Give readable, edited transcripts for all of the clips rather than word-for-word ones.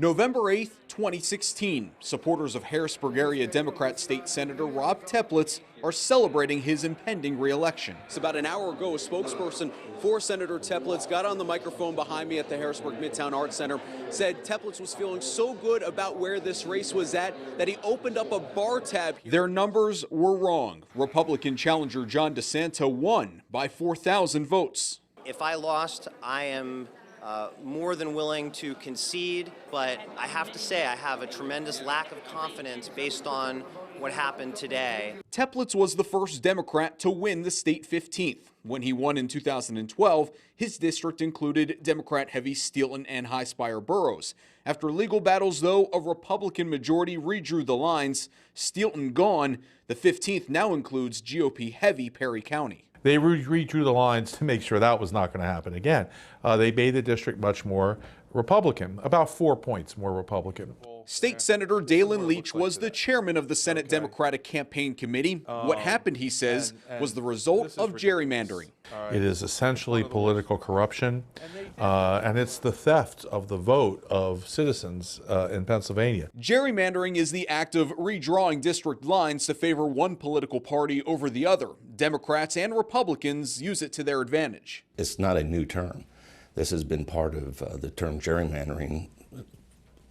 November 8th, 2016, supporters of Harrisburg area Democrat State Senator Rob Teplitz are celebrating his impending re-election. It's about an hour ago, a spokesperson for Senator Teplitz got on the microphone behind me at the Harrisburg Midtown Arts Center, said Teplitz was feeling so good about where this race was at that he opened up a bar tab. Their numbers were wrong. Republican challenger John DeSanto won by 4,000 votes. If I lost, I am more than willing to concede, but I have to say I have a tremendous lack of confidence based on what happened today. Teplitz was the first Democrat to win the state 15th. When he won in 2012, his district included Democrat-heavy Steelton and High Spire boroughs. After legal battles, though, a Republican majority redrew the lines. Steelton gone, the 15th now includes GOP-heavy Perry County. They redrew the lines to make sure that was not going to happen again. They made the district much more Republican, about 4 points more Republican. State Senator Dalen Leach was the chairman of the Senate Democratic Campaign Committee. What happened, he says, was the result of gerrymandering. It is essentially political corruption, and it's the theft of the vote of citizens in Pennsylvania. Gerrymandering is the act of redrawing district lines to favor one political party over the other. Democrats and Republicans use it to their advantage. It's not a new term. This has been part of the term gerrymandering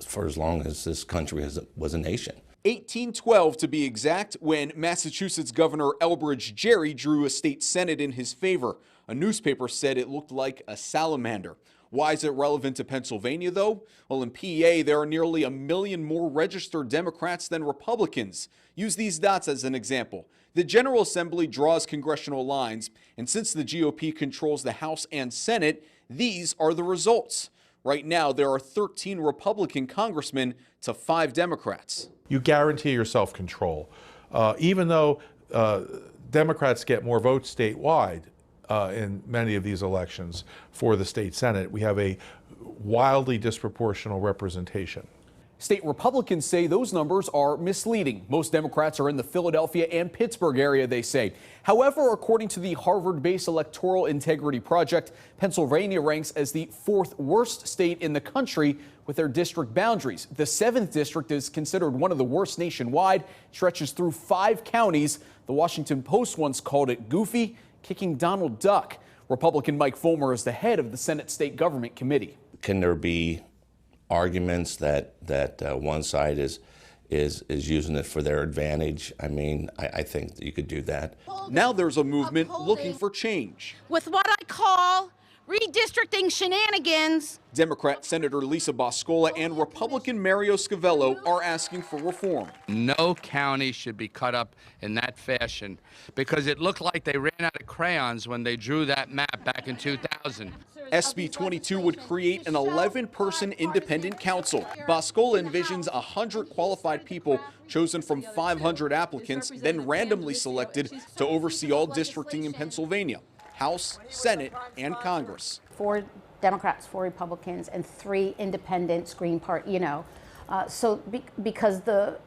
for as long as this country was a nation. 1812 to be exact, when Massachusetts Governor Elbridge Gerry drew a state senate in his favor. A newspaper said it looked like a salamander. Why is it relevant to Pennsylvania, though? Well, in PA, there are nearly 1 million more registered Democrats than Republicans. Use these dots as an example. The General Assembly draws congressional lines, and since the GOP controls the House and Senate, these are the results. Right now, there are 13 Republican congressmen to 5 Democrats. You guarantee yourself control. Even though Democrats get more votes statewide in many of these elections for the state Senate, we have a wildly disproportional representation. State Republicans say those numbers are misleading. Most Democrats are in the Philadelphia and Pittsburgh area, they say. However, according to the Harvard-based Electoral Integrity Project, Pennsylvania ranks as the 4th worst state in the country with their district boundaries. The 7th district is considered one of the worst nationwide, stretches through 5 counties. The Washington Post once called it goofy, kicking Donald Duck. Republican Mike Fulmer is the head of the Senate State Government Committee. Can there be arguments that one side is using it for their advantage? I mean, I think that you could do that. Now there's a movement looking for change. With what I call redistricting shenanigans. Democrat Senator Lisa Boscola and Republican Mario Scavello are asking for reform. No county should be cut up in that fashion because it looked like they ran out of crayons when they drew that map back in 2000. SB 22 would create an 11-person independent council. Boscola envisions 100 qualified people chosen from 500 applicants, then randomly selected to oversee all districting in Pennsylvania, House, Senate, and Congress. 4 Democrats, 4 Republicans, and 3 independents, Green Party, because the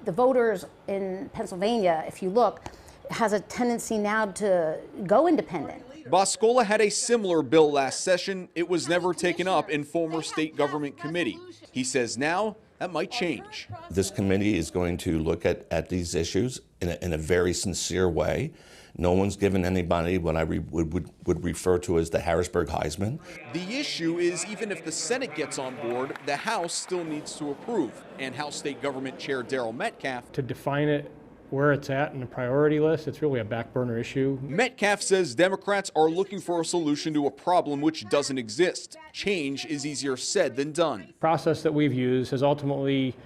voters in Pennsylvania, if you look, has a tendency now to go independent. Boscola had a similar bill last session. It was never taken up in former state government committee. He says now that might change. This committee is going to look at these issues in a very sincere way. No one's given anybody what I would refer to as the Harrisburg Heisman. The issue is even if the Senate gets on board, the House still needs to approve. And House State Government Chair Darrell Metcalf. To define it where it's at in the priority list, it's really a back burner issue. Metcalf says Democrats are looking for a solution to a problem which doesn't exist. Change is easier said than done. The process that we've used has ultimately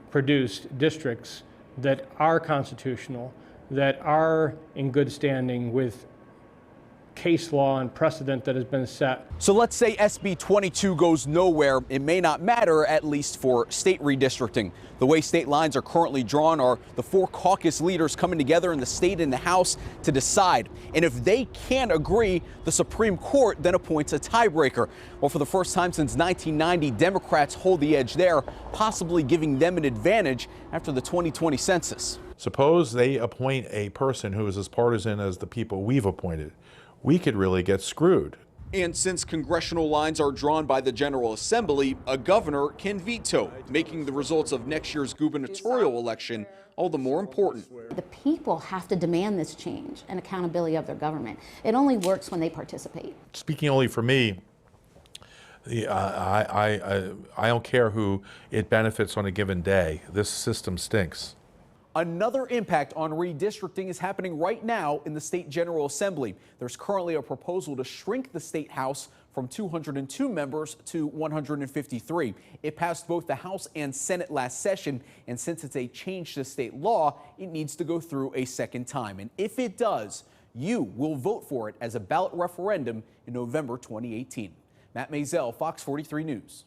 produced districts that are constitutional, that are in good standing with case law and precedent that has been set. So let's say SB 22 goes nowhere. It may not matter, at least for state redistricting. The way state lines are currently drawn are the 4 caucus leaders coming together in the state and the House to decide. And if they can't agree, the Supreme Court then appoints a tiebreaker. Well, for the first time since 1990, Democrats hold the edge there, possibly giving them an advantage after the 2020 census. Suppose they appoint a person who is as partisan as the people we've appointed. We could really get screwed. And since congressional lines are drawn by the General Assembly, a governor can veto, making the results of next year's gubernatorial election all the more important. The people have to demand this change and accountability of their government. It only works when they participate. Speaking only for me, I don't care who it benefits on a given day. This system stinks. Another impact on redistricting is happening right now in the state General Assembly. There's currently a proposal to shrink the state House from 202 members to 153. It passed both the House and Senate last session, and since it's a change to state law, it needs to go through a second time. And if it does, you will vote for it as a ballot referendum in November 2018. Matt Maisel, Fox 43 News.